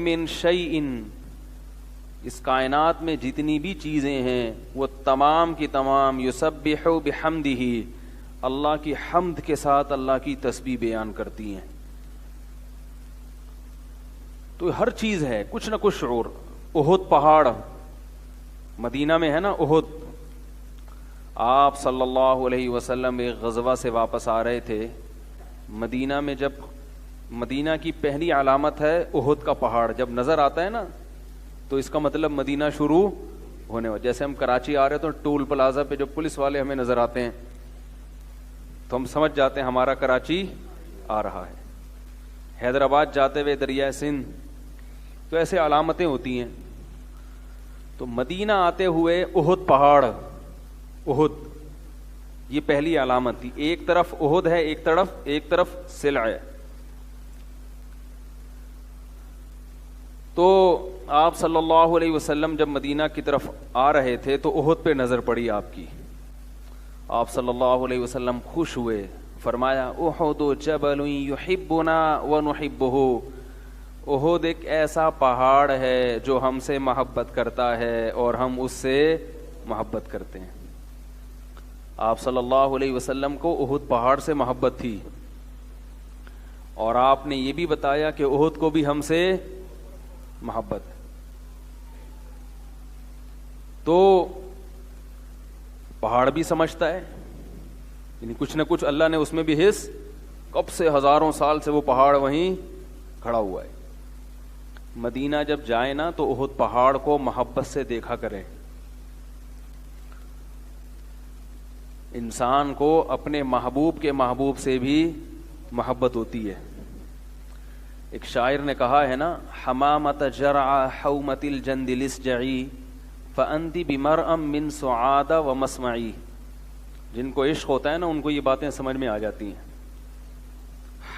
من شیء، اس کائنات میں جتنی بھی چیزیں ہیں وہ تمام کی تمام یسبح بحمدہ، اللہ کی حمد کے ساتھ اللہ کی تسبیح بیان کرتی ہیں. تو ہر چیز ہے کچھ نہ کچھ شعور. احد پہاڑ مدینہ میں ہے نا، احد. آپ صلی اللہ علیہ وسلم ایک غزوہ سے واپس آ رہے تھے مدینہ میں. جب مدینہ کی پہلی علامت ہے احد کا پہاڑ، جب نظر آتا ہے نا تو اس کا مطلب مدینہ شروع ہونے والا. جیسے ہم کراچی آ رہے تو ٹول پلازا پہ جو پولیس والے ہمیں نظر آتے ہیں تو ہم سمجھ جاتے ہیں ہمارا کراچی آ رہا ہے. حیدرآباد جاتے ہوئے دریائے سندھ، تو ایسے علامتیں ہوتی ہیں. تو مدینہ آتے ہوئے احد پہاڑ، احد یہ پہلی علامت تھی. ایک طرف احد ہے، ایک طرف سلع ہے. تو آپ صلی اللہ علیہ وسلم جب مدینہ کی طرف آ رہے تھے تو احد پہ نظر پڑی آپ کی. آپ صلی اللہ علیہ وسلم خوش ہوئے، فرمایا احد جبل یحبنا ونحبہ، احد ایک ایسا پہاڑ ہے جو ہم سے محبت کرتا ہے اور ہم اس سے محبت کرتے ہیں. آپ صلی اللہ علیہ وسلم کو احد پہاڑ سے محبت تھی، اور آپ نے یہ بھی بتایا کہ احد کو بھی ہم سے محبت ہے. تو پہاڑ بھی سمجھتا ہے، یعنی کچھ نہ کچھ اللہ نے اس میں بھی حص، کب سے ہزاروں سال سے وہ پہاڑ وہیں کھڑا ہوا ہے. مدینہ جب جائے نا تو احد پہاڑ کو محبت سے دیکھا کرے. انسان کو اپنے محبوب کے محبوب سے بھی محبت ہوتی ہے. ایک شاعر نے کہا ہے نا، حمامت جرع حومت الجند لسجعی فانت بمرأم من سعاد و مسمعی. جن کو عشق ہوتا ہے نا ان کو یہ باتیں سمجھ میں آ جاتی ہیں.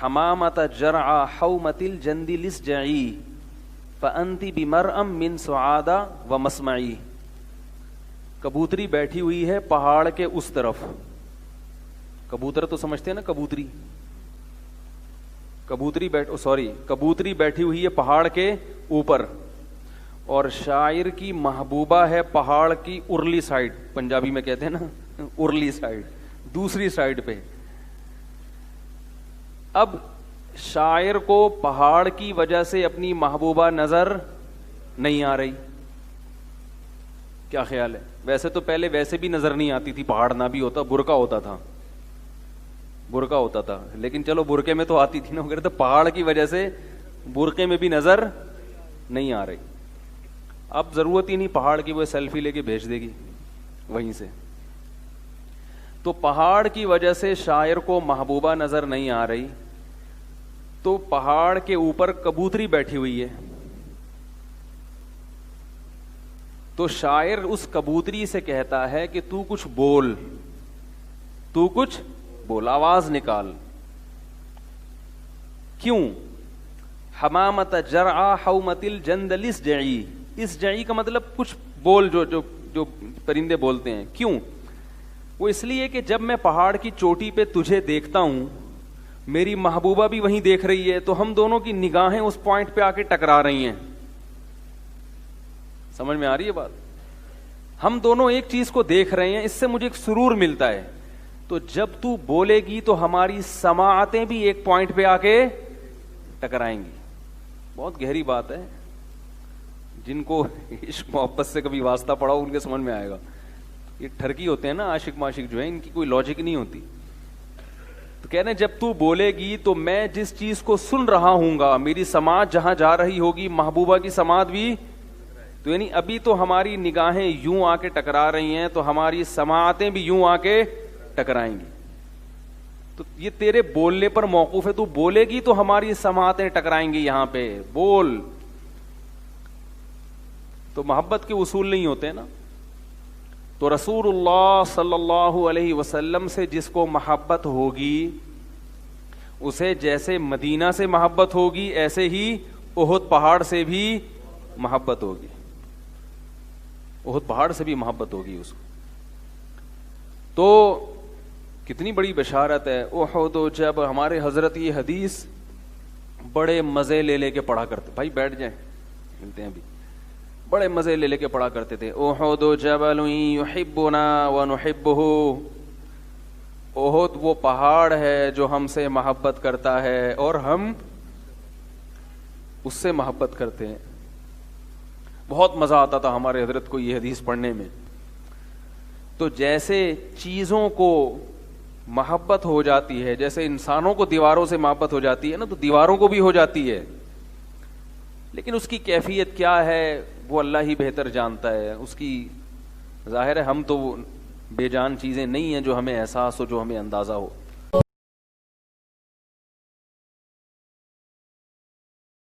حمامت جرع حومت الجند لسجعی فانت بمرأم من سعاد و مسمعی. کبوتری بیٹھی ہوئی ہے پہاڑ کے اس طرف. کبوتر تو سمجھتے ہیں نا، کبوتری بیٹھی ہوئی ہے پہاڑ کے اوپر، اور شاعر کی محبوبہ ہے پہاڑ کی ارلی سائڈ، پنجابی میں کہتے ہیں نا ارلی سائڈ، دوسری سائڈ پہ. اب شاعر کو پہاڑ کی وجہ سے اپنی محبوبہ نظر نہیں آ رہی. کیا خیال ہے؟ ویسے تو پہلے ویسے بھی نظر نہیں آتی تھی، پہاڑ نہ بھی ہوتا برقع ہوتا تھا، لیکن چلو برقعے میں تو آتی تھی نا وغیرہ. تو پہاڑ کی وجہ سے برقعے میں بھی نظر نہیں آ رہی. اب ضرورت ہی نہیں پہاڑ کی، وہ سیلفی لے کے بھیج دے گی وہیں سے. تو پہاڑ کی وجہ سے شاعر کو محبوبہ نظر نہیں آ رہی، تو پہاڑ کے اوپر کبوتری بیٹھی ہوئی ہے. تو شاعر اس کبوتری سے کہتا ہے کہ تو کچھ بول، آواز نکال. کیوں؟ حمامت جرع حومت الجند لسجعی. اسجعی کا مطلب کچھ بول، جو پرندے بولتے ہیں. کیوں؟ وہ اس لیے کہ جب میں پہاڑ کی چوٹی پہ تجھے دیکھتا ہوں، میری محبوبہ بھی وہیں دیکھ رہی ہے، تو ہم دونوں کی نگاہیں اس پوائنٹ پہ آ کے ٹکرا رہی ہیں. سمجھ میں آ رہی ہے بات؟ ہم دونوں ایک چیز کو دیکھ رہے ہیں، اس سے مجھے ایک سرور ملتا ہے. تو جب تو بولے گی تو ہماری سماعتیں بھی ایک پوائنٹ پہ آ کے ٹکرائیں گی. بہت گہری بات ہے. جن کو عشق محبت سے کبھی واسطہ پڑا ہو ان کے سمجھ میں آئے گا. یہ ٹھرکی ہوتے ہیں نا عاشق معاشق جو ہیں، ان کی کوئی لاجک نہیں ہوتی. تو کہہ رہے ہیں جب تو بولے گی تو میں جس چیز کو سن رہا ہوں گا، میری سماعت جہاں جا رہی ہوگی محبوبہ کی سماعت بھی، تو یعنی ابھی تو ہماری نگاہیں یوں آ کے ٹکرا رہی ہیں، تو ہماری سماعتیں بھی یوں آ کے ٹکرائیں گی. تو یہ تیرے بولنے پر موقوف ہے. تو بولے گی تو ہماری سماعتیں ٹکرائیں گی. یہاں پہ بول. تو محبت کے اصول نہیں ہوتے نا. تو رسول اللہ صلی اللہ علیہ وسلم سے جس کو محبت ہوگی، اسے جیسے مدینہ سے محبت ہوگی ایسے ہی احد پہاڑ سے بھی محبت ہوگی. احد پہاڑ سے بھی محبت ہوگی اس کو. تو کتنی بڑی بشارت ہے. احد جب ہمارے حضرت یہ حدیث بڑے مزے لے لے کے پڑھا کرتے. بھائی بیٹھ جائیں, ملتے ہیں ابھی. بڑے مزے لے لے کے پڑھا کرتے تھے. احد جبل یحبنا ونحبہ, احد وہ پہاڑ ہے جو ہم سے محبت کرتا ہے اور ہم اس سے محبت کرتے ہیں. بہت مزہ آتا تھا ہمارے حضرت کو یہ حدیث پڑھنے میں. تو جیسے چیزوں کو محبت ہو جاتی ہے, جیسے انسانوں کو دیواروں سے محبت ہو جاتی ہے نا, تو دیواروں کو بھی ہو جاتی ہے, لیکن اس کی کیفیت کیا ہے وہ اللہ ہی بہتر جانتا ہے. اس کی ظاہر ہے ہم تو بے جان چیزیں نہیں ہیں جو ہمیں احساس ہو, جو ہمیں اندازہ ہو.